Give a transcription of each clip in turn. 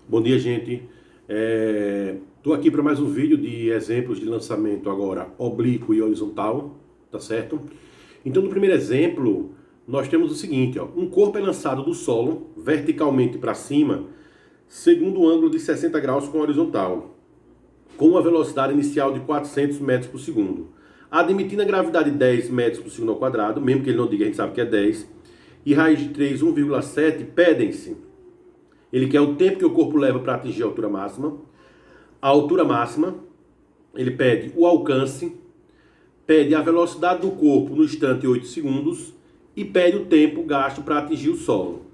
Bom dia, gente. Estou aqui para mais um vídeo de exemplos de lançamento agora oblíquo e horizontal, tá certo? Então, no primeiro exemplo, nós temos o seguinte, ó, um corpo é lançado do solo verticalmente para cima, segundo um ângulo de 60 graus com horizontal, com uma velocidade inicial de 400 metros por segundo. Admitindo a gravidade de 10 metros por segundo ao quadrado, mesmo que ele não diga, a gente sabe que é 10, e raiz de 3, 1,7, pedem-se. Ele quer o tempo que o corpo leva para atingir a altura máxima. A altura máxima, ele pede o alcance, pede a velocidade do corpo no instante 8 segundos e pede o tempo gasto para atingir o solo.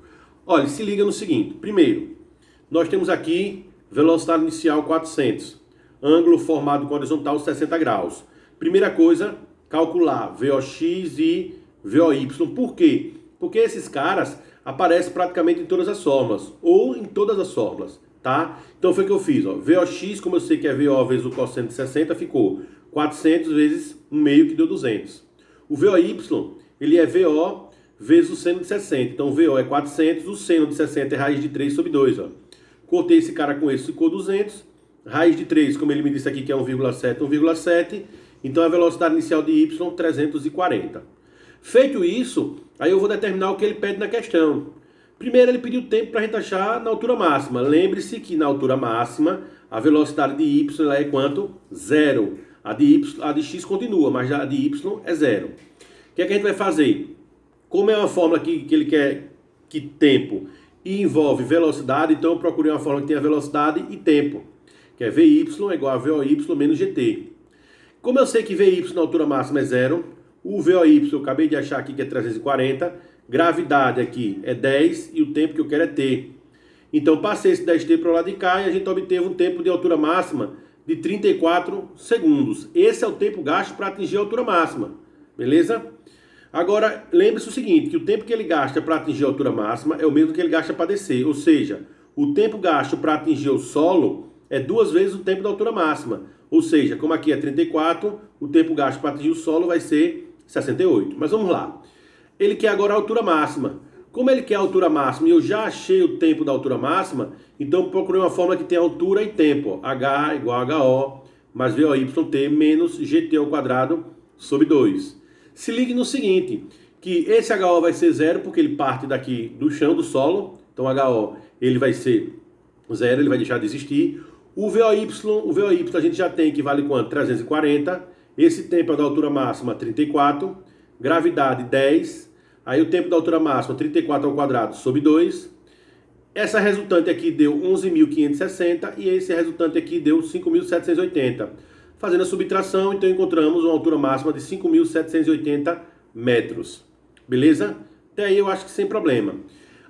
Olha, se liga no seguinte. Primeiro, nós temos aqui velocidade inicial 400, ângulo formado com horizontal 60 graus. Primeira coisa, calcular VOX e VOY. Por quê? Porque esses caras aparecem praticamente em todas as fórmulas, ou em todas as fórmulas, tá? Então foi o que eu fiz, ó. VOX, como eu sei que é VO vezes o cosseno de 60, ficou 400 vezes 1 meio, que deu 200. O VOY, ele é VO vezes o seno de 60. Então VO é 400, o seno de 60 é raiz de 3 sobre 2, ó. Cortei esse cara com esse, ficou 200. Raiz de 3, como ele me disse aqui que é 1,7, 1,7. Então a velocidade inicial de Y, 340. Feito isso, aí eu vou determinar o que ele pede na questão. Primeiro ele pediu tempo para a gente achar na altura máxima. Lembre-se que na altura máxima a velocidade de Y é quanto? Zero. A de X continua, mas a de Y é zero. O que é que a gente vai fazer? Como é uma fórmula que ele quer que tempo e envolve velocidade, então eu procurei uma fórmula que tenha velocidade e tempo. Que é VY é igual a VOY menos GT. Como eu sei que VY na altura máxima é zero, o VOY eu acabei de achar aqui que é 340, gravidade aqui é 10 e o tempo que eu quero é T. Então passei esse 10T para o lado de cá e a gente obteve um tempo de altura máxima de 34 segundos. Esse é o tempo gasto para atingir a altura máxima, beleza? Agora, lembre-se o seguinte, que o tempo que ele gasta para atingir a altura máxima é o mesmo que ele gasta para descer, ou seja, o tempo gasto para atingir o solo é 2 vezes o tempo da altura máxima. Ou seja, como aqui é 34, o tempo gasto para atingir o solo vai ser 68. Mas vamos lá. Ele quer agora a altura máxima. Como ele quer a altura máxima e eu já achei o tempo da altura máxima, então procurei uma fórmula que tem altura e tempo. H igual a HO mais VOYT menos GT ao quadrado sobre 2. Se ligue no seguinte, que esse HO vai ser zero porque ele parte daqui do chão, do solo. Então HO ele vai ser zero, ele vai deixar de existir. O VOY a gente já tem que vale quanto? 340. Esse tempo é da altura máxima 34. Gravidade 10. Aí o tempo da altura máxima 34 ao quadrado sobre 2. Essa resultante aqui deu 11.560 e esse resultante aqui deu 5.780. Fazendo a subtração, então encontramos uma altura máxima de 5.780 metros. Beleza? Até aí eu acho que sem problema.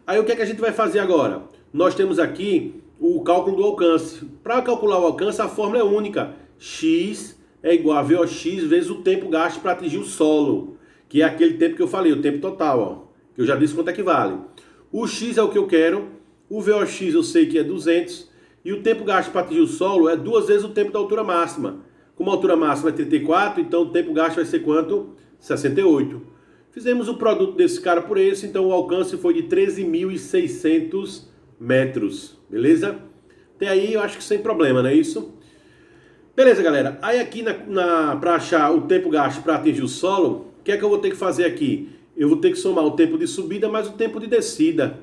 Aí o que é que a gente vai fazer agora? Nós temos aqui o cálculo do alcance. Para calcular o alcance, a fórmula é única. X é igual a VOX vezes o tempo gasto para atingir o solo, que é aquele tempo que eu falei, o tempo total, ó, que eu já disse quanto é que vale. O X é o que eu quero, o VOX eu sei que é 200, e o tempo gasto para atingir o solo é 2 vezes o tempo da altura máxima. Como a altura máxima é 34, então o tempo gasto vai ser quanto? 68. Fizemos o produto desse cara por esse, então o alcance foi de 13.600 metros, beleza? Até aí eu acho que sem problema, não é isso? Beleza, galera. Aí aqui para achar o tempo gasto para atingir o solo, o que é que eu vou ter que fazer aqui? Eu vou ter que somar o tempo de subida mais o tempo de descida.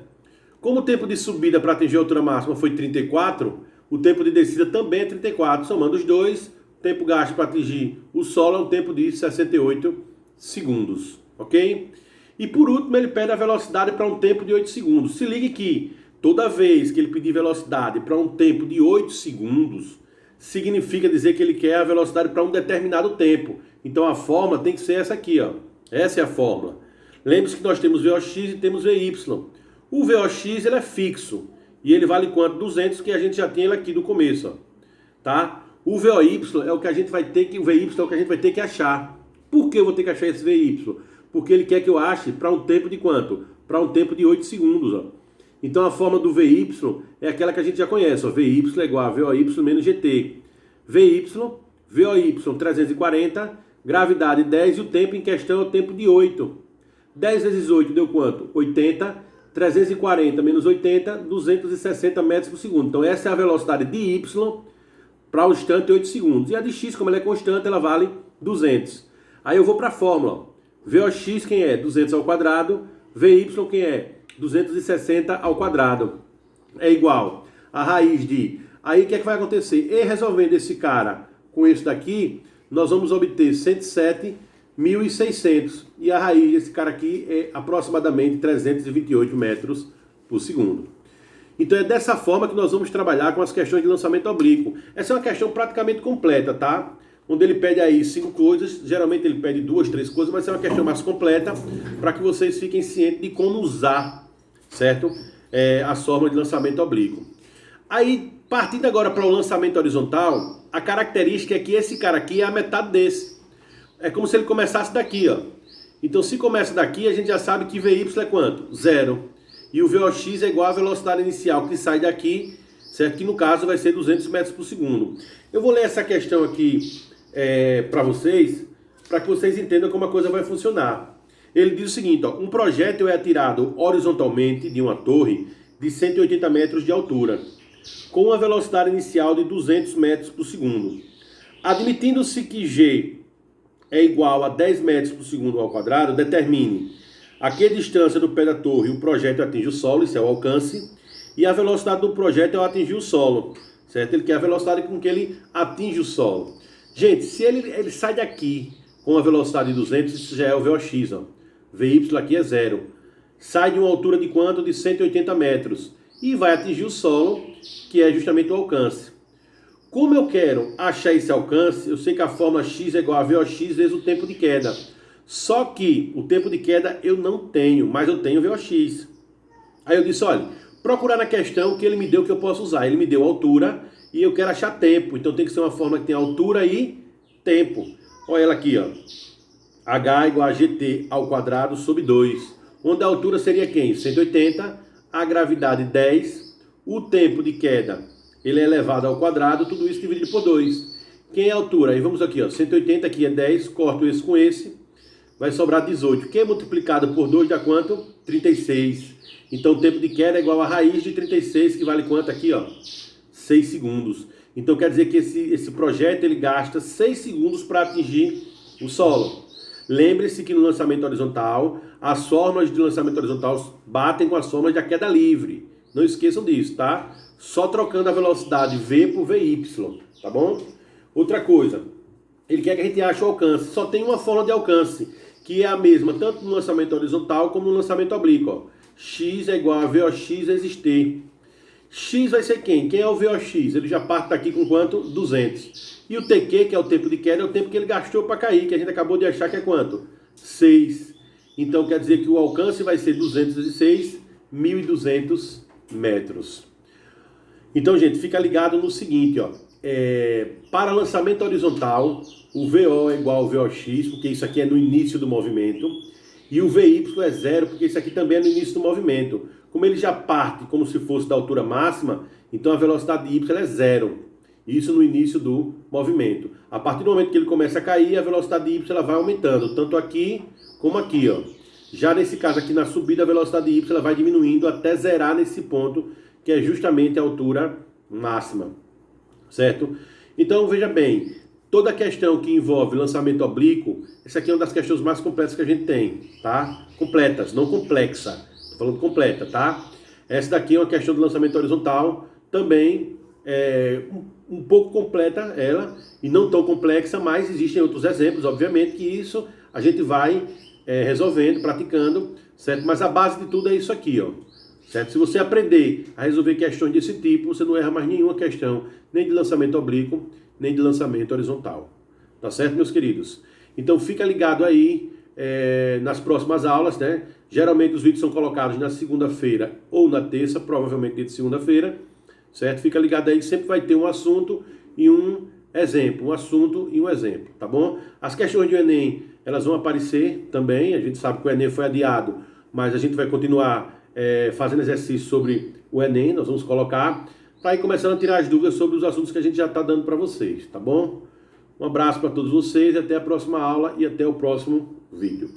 Como o tempo de subida para atingir a altura máxima foi 34, o tempo de descida também é 34. Somando os dois, o tempo gasto para atingir o solo é um tempo de 68 segundos, ok? E por último, ele pede a velocidade para um tempo de 8 segundos. Se ligue que toda vez que ele pedir velocidade para um tempo de 8 segundos, significa dizer que ele quer a velocidade para um determinado tempo. Então a fórmula tem que ser essa aqui, ó. Essa é a fórmula. Lembre-se que nós temos VOX e temos VY. O VOX ele é fixo e ele vale quanto? 200, que a gente já tem ele aqui do começo, ó. Tá? O VOY é o que a gente vai ter que achar. Por que eu vou ter que achar esse VY? Porque ele quer que eu ache para um tempo de quanto? Para um tempo de 8 segundos, ó. Então a forma do VY é aquela que a gente já conhece, ó. VY é igual a VOY menos GT. VY, VOY 340, gravidade 10 e o tempo em questão é o tempo de 8. 10 vezes 8 deu quanto? 80. 340 menos 80, 260 metros por segundo. Então essa é a velocidade de y para o instante 8 segundos. E a de x, como ela é constante, ela vale 200. Aí eu vou para a fórmula. VOX quem é? 200 ao quadrado. VY quem é? 260 ao quadrado. É igual a raiz de... Aí o que é que vai acontecer? E resolvendo esse cara com esse daqui, nós vamos obter 107.600. E a raiz desse cara aqui é aproximadamente 328 metros por segundo. Então é dessa forma que nós vamos trabalhar com as questões de lançamento oblíquo. Essa é uma questão praticamente completa, tá? Onde ele pede aí 5 coisas, geralmente ele pede 2, 3 coisas, mas é uma questão mais completa para que vocês fiquem cientes de como usar, certo? As formas de lançamento oblíquo. Aí, partindo agora para o lançamento horizontal, a característica é que esse cara aqui é a metade desse. É como se ele começasse daqui, ó. Então se começa daqui, a gente já sabe que VY é quanto? 0. E o VOX é igual à velocidade inicial que sai daqui, certo? Que no caso vai ser 200 metros por segundo. Eu vou ler essa questão aqui para vocês, para que vocês entendam como a coisa vai funcionar. Ele diz o seguinte, ó, um projétil é atirado horizontalmente de uma torre de 180 metros de altura, com uma velocidade inicial de 200 metros por segundo. Admitindo-se que G é igual a 10 metros por segundo ao quadrado, determine a que distância do pé da torre o projétil atinge o solo, isso é o alcance, e a velocidade do projétil ao atingir o solo, certo? Ele quer a velocidade com que ele atinge o solo. Gente, se ele sai daqui com a velocidade de 200, isso já é o VOX, ó. VY aqui é 0. Sai de uma altura de quanto? De 180 metros. E vai atingir o solo, que é justamente o alcance. Como eu quero achar esse alcance, eu sei que a fórmula x é igual a VOX vezes o tempo de queda. Só que o tempo de queda eu não tenho, mas eu tenho VOX. Aí eu disse, olha, procurar na questão que ele me deu que eu posso usar. Ele me deu altura e eu quero achar tempo. Então tem que ser uma fórmula que tem altura e tempo. Olha ela aqui, ó. H igual a GT ao quadrado sobre 2. Onde a altura seria quem? 180. A gravidade 10. O tempo de queda, ele é elevado ao quadrado. Tudo isso dividido por 2. Quem é a altura? Aí vamos aqui, ó. 180 aqui é 10. Corto esse com esse. Vai sobrar 18. Quem é multiplicado por 2 dá quanto? 36. Então o tempo de queda é igual a raiz de 36, que vale quanto aqui, ó? 6 segundos. Então quer dizer que esse projeto ele gasta 6 segundos para atingir o solo. Lembre-se que no lançamento horizontal, as formas de lançamento horizontal batem com as formas da queda livre. Não esqueçam disso, tá? Só trocando a velocidade V por VY, tá bom? Outra coisa, ele quer que a gente ache o alcance. Só tem uma forma de alcance, que é a mesma tanto no lançamento horizontal como no lançamento oblíquo, ó. X é igual a VOX vezes T. X vai ser quem? Quem é o VOX? Ele já parte daqui com quanto? 200. E o TQ, que é o tempo de queda, é o tempo que ele gastou para cair, que a gente acabou de achar que é quanto? 6. Então quer dizer que o alcance vai ser 206, 1.200 metros. Então, gente, fica ligado no seguinte, ó. Para lançamento horizontal, o VO é igual ao VOX, porque isso aqui é no início do movimento. E o VY é 0, porque isso aqui também é no início do movimento. Como ele já parte como se fosse da altura máxima, então a velocidade de Y é 0. Isso no início do movimento. A partir do momento que ele começa a cair, a velocidade de Y ela vai aumentando, tanto aqui como aqui, ó. Já nesse caso aqui na subida, a velocidade de Y ela vai diminuindo até zerar nesse ponto, que é justamente a altura máxima. Certo? Então veja bem, toda questão que envolve lançamento oblíquo, essa aqui é uma das questões mais completas que a gente tem, tá? Completas, não complexa. Tô falando completa, tá? Essa daqui é uma questão de lançamento horizontal, também um pouco completa ela, e não tão complexa, mas existem outros exemplos, obviamente, que isso a gente vai resolvendo, praticando, certo? Mas a base de tudo é isso aqui, ó. Certo? Se você aprender a resolver questões desse tipo, você não erra mais nenhuma questão, nem de lançamento oblíquo, nem de lançamento horizontal. Tá certo, meus queridos? Então fica ligado aí nas próximas aulas, né? Geralmente os vídeos são colocados na segunda-feira ou na terça, provavelmente dia de segunda-feira, certo? Fica ligado aí, sempre vai ter um assunto e um exemplo, um assunto e um exemplo, tá bom? As questões do Enem, elas vão aparecer também, a gente sabe que o Enem foi adiado, mas a gente vai continuar fazendo exercício sobre o Enem, nós vamos colocar, para ir começando a tirar as dúvidas sobre os assuntos que a gente já está dando para vocês, tá bom? Um abraço para todos vocês, até a próxima aula e até o próximo vídeo.